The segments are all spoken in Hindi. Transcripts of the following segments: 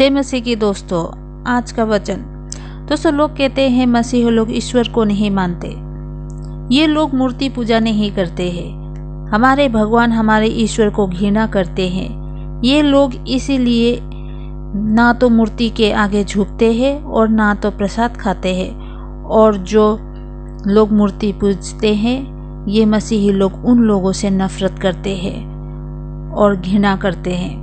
जय मसीह की दोस्तों। आज का वचन दोस्तों, लोग कहते हैं मसीह लोग ईश्वर को नहीं मानते, ये लोग मूर्ति पूजा नहीं करते हैं, हमारे भगवान हमारे ईश्वर को घृणा करते हैं। ये लोग इसीलिए ना तो मूर्ति के आगे झुकते हैं और ना तो प्रसाद खाते हैं। और जो लोग मूर्ति पूजते हैं ये मसीही लोग उन लोगों से नफरत करते हैं और घृणा करते हैं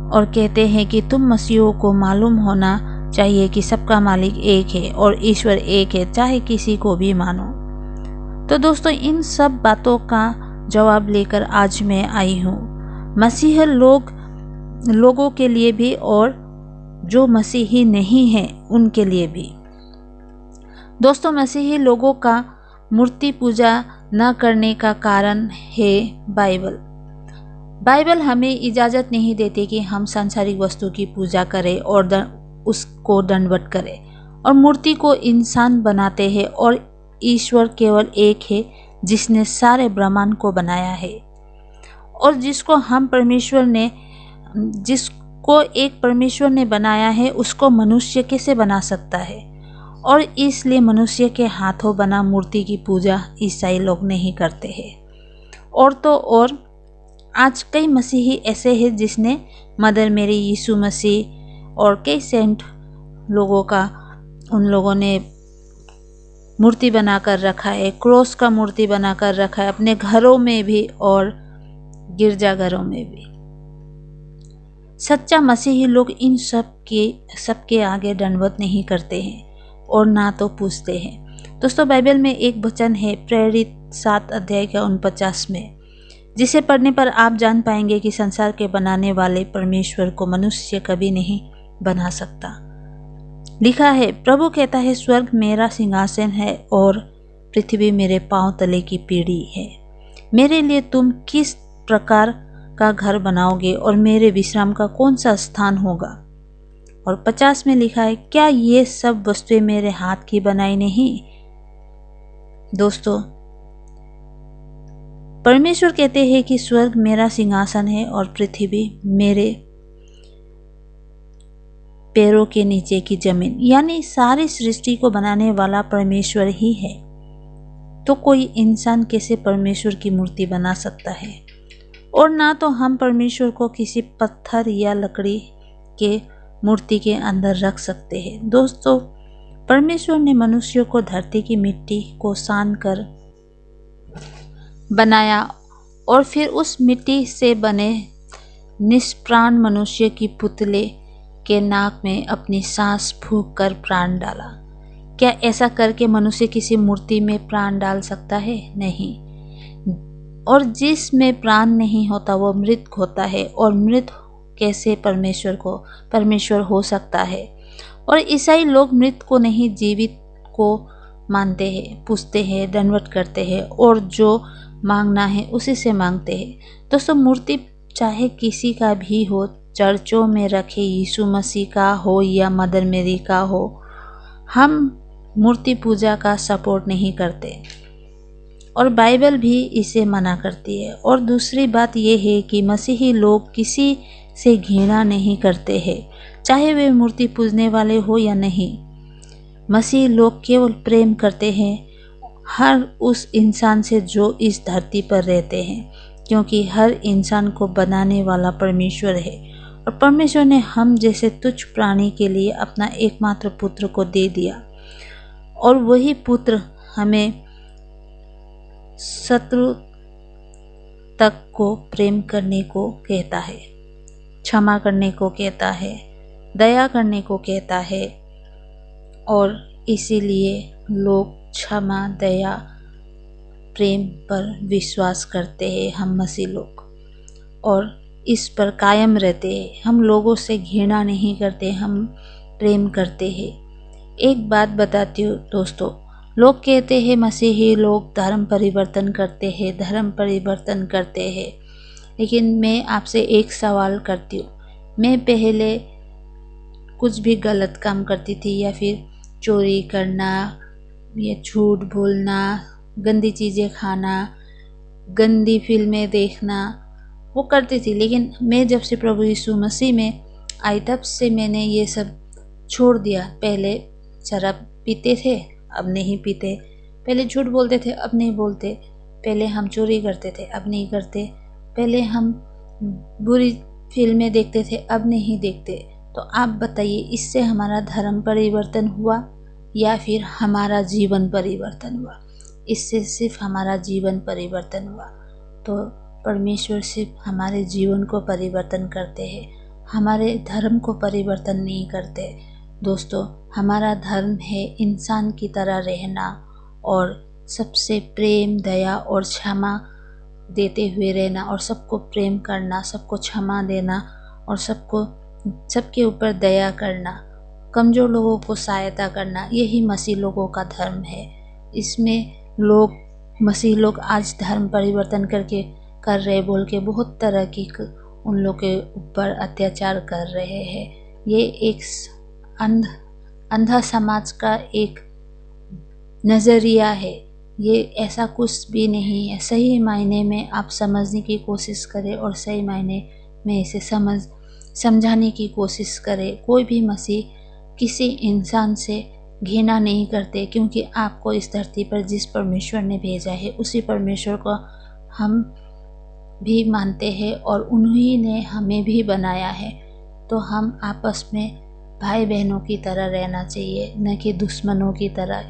और कहते हैं कि तुम मसीहों को मालूम होना चाहिए कि सबका मालिक एक है और ईश्वर एक है, चाहे किसी को भी मानो। तो दोस्तों, इन सब बातों का जवाब लेकर आज मैं आई हूँ, मसीह लोगों के लिए भी और जो मसीही नहीं हैं उनके लिए भी। दोस्तों, मसीही लोगों का मूर्ति पूजा न करने का कारण है बाइबल हमें इजाज़त नहीं देती कि हम सांसारिक वस्तु की पूजा करें और उसको दंडवत करें और मूर्ति को इंसान बनाते हैं। और ईश्वर केवल एक है जिसने सारे ब्रह्मांड को बनाया है और जिसको एक परमेश्वर ने बनाया है उसको मनुष्य कैसे बना सकता है। और इसलिए मनुष्य के हाथों बना मूर्ति की पूजा ईसाई लोग नहीं करते हैं। और तो और आज कई मसीही ऐसे हैं जिसने मदर मेरी, यीशु मसीह और कई सेंट लोगों का उन लोगों ने मूर्ति बनाकर रखा है, क्रॉस का मूर्ति बनाकर रखा है अपने घरों में भी और गिरजाघरों में भी। सच्चा मसीही लोग इन सबके आगे दंडवत नहीं करते हैं और ना तो पूछते हैं। दोस्तों, बाइबल में एक वचन है प्रेरित 7 अध्याय का 49 में, जिसे पढ़ने पर आप जान पाएंगे कि संसार के बनाने वाले परमेश्वर को मनुष्य कभी नहीं बना सकता। लिखा है, प्रभु कहता है, स्वर्ग मेरा सिंहासन है और पृथ्वी मेरे पांव तले की पीढ़ी है। मेरे लिए तुम किस प्रकार का घर बनाओगे और मेरे विश्राम का कौन सा स्थान होगा। और 50 में लिखा है, क्या ये सब वस्तुएं मेरे हाथ की बनाई नहीं। दोस्तों, परमेश्वर कहते हैं कि स्वर्ग मेरा सिंहासन है और पृथ्वी मेरे पैरों के नीचे की जमीन, यानी सारी सृष्टि को बनाने वाला परमेश्वर ही है। तो कोई इंसान कैसे परमेश्वर की मूर्ति बना सकता है। और ना तो हम परमेश्वर को किसी पत्थर या लकड़ी के मूर्ति के अंदर रख सकते हैं। दोस्तों, परमेश्वर ने मनुष्य को धरती की मिट्टी को सान कर बनाया और फिर उस मिट्टी से बने निष्प्राण मनुष्य की पुतले के नाक में अपनी सांस फूंक कर प्राण डाला। क्या ऐसा करके मनुष्य किसी मूर्ति में प्राण डाल सकता है? नहीं। और जिसमें प्राण नहीं होता वो मृत होता है, और मृत कैसे परमेश्वर हो सकता है। और ईसाई लोग मृत को नहीं जीवित को मानते हैं, पूजते हैं, दंडवत करते हैं और जो मांगना है उसी से मांगते हैं। दोस्तों, मूर्ति चाहे किसी का भी हो, चर्चों में रखे यीशु मसीह का हो या मदर मेरी का हो, हम मूर्ति पूजा का सपोर्ट नहीं करते और बाइबल भी इसे मना करती है। और दूसरी बात यह है कि मसीही लोग किसी से घृणा नहीं करते हैं, चाहे वे मूर्ति पूजने वाले हो या नहीं। मसीही लोग केवल प्रेम करते हैं हर उस इंसान से जो इस धरती पर रहते हैं, क्योंकि हर इंसान को बनाने वाला परमेश्वर है। और परमेश्वर ने हम जैसे तुच्छ प्राणी के लिए अपना एकमात्र पुत्र को दे दिया और वही पुत्र हमें शत्रु तक को प्रेम करने को कहता है, क्षमा करने को कहता है, दया करने को कहता है। और इसीलिए लोग क्षमा, दया, प्रेम पर विश्वास करते हैं हम मसीह लोग, और इस पर कायम रहते हैं। हम लोगों से घृणा नहीं करते, हम प्रेम करते हैं। एक बात बताती हूँ दोस्तों, लोग कहते हैं मसीही लोग धर्म परिवर्तन करते हैं, लेकिन मैं आपसे एक सवाल करती हूँ। मैं पहले कुछ भी गलत काम करती थी या फिर चोरी करना या झूठ बोलना, गंदी चीज़ें खाना, गंदी फिल्में देखना, वो करती थी। लेकिन मैं जब से प्रभु यीशु मसीह में आई तब से मैंने ये सब छोड़ दिया। पहले शराब पीते थे, अब नहीं पीते। पहले झूठ बोलते थे, अब नहीं बोलते। पहले हम चोरी करते थे, अब नहीं करते। पहले हम बुरी फिल्में देखते थे, अब नहीं देखते। तो आप बताइए, इससे हमारा धर्म परिवर्तन हुआ या फिर हमारा जीवन परिवर्तन हुआ? इससे सिर्फ हमारा जीवन परिवर्तन हुआ। तो परमेश्वर सिर्फ हमारे जीवन को परिवर्तन करते हैं, हमारे धर्म को परिवर्तन नहीं करते। दोस्तों, हमारा धर्म है इंसान की तरह रहना और सबसे प्रेम, दया और क्षमा देते हुए रहना, और सबको प्रेम करना, सबको क्षमा देना, और सबके ऊपर दया करना, कमज़ोर लोगों को सहायता करना। यही मसीह लोगों का धर्म है। इसमें मसीह लोग आज धर्म परिवर्तन कर रहे बोल के बहुत तरह की उन लोग के ऊपर अत्याचार कर रहे हैं। ये एक अंधा समाज का एक नज़रिया है। ये ऐसा कुछ भी नहीं है। सही मायने में आप समझने की कोशिश करें और सही मायने में इसे समझाने की कोशिश करें। कोई भी मसीह किसी इंसान से घृणा नहीं करते, क्योंकि आपको इस धरती पर जिस परमेश्वर ने भेजा है उसी परमेश्वर को हम भी मानते हैं और उन्हीं ने हमें भी बनाया है। तो हम आपस में भाई बहनों की तरह रहना चाहिए, न कि दुश्मनों की तरह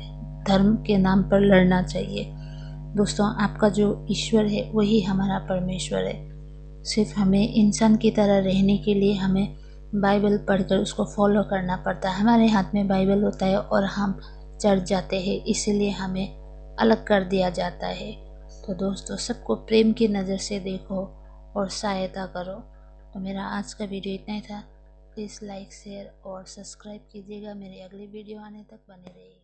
धर्म के नाम पर लड़ना चाहिए। दोस्तों, आपका जो ईश्वर है वही हमारा परमेश्वर है। सिर्फ हमें इंसान की तरह रहने के लिए हमें बाइबल पढ़कर उसको फॉलो करना पड़ता है। हमारे हाथ में बाइबल होता है और हम चढ़ जाते हैं, इसीलिए हमें अलग कर दिया जाता है। तो दोस्तों, सबको प्रेम की नज़र से देखो और सहायता करो। तो मेरा आज का वीडियो इतना ही था। प्लीज़ लाइक, शेयर और सब्सक्राइब कीजिएगा। मेरी अगली वीडियो आने तक बने रहिए।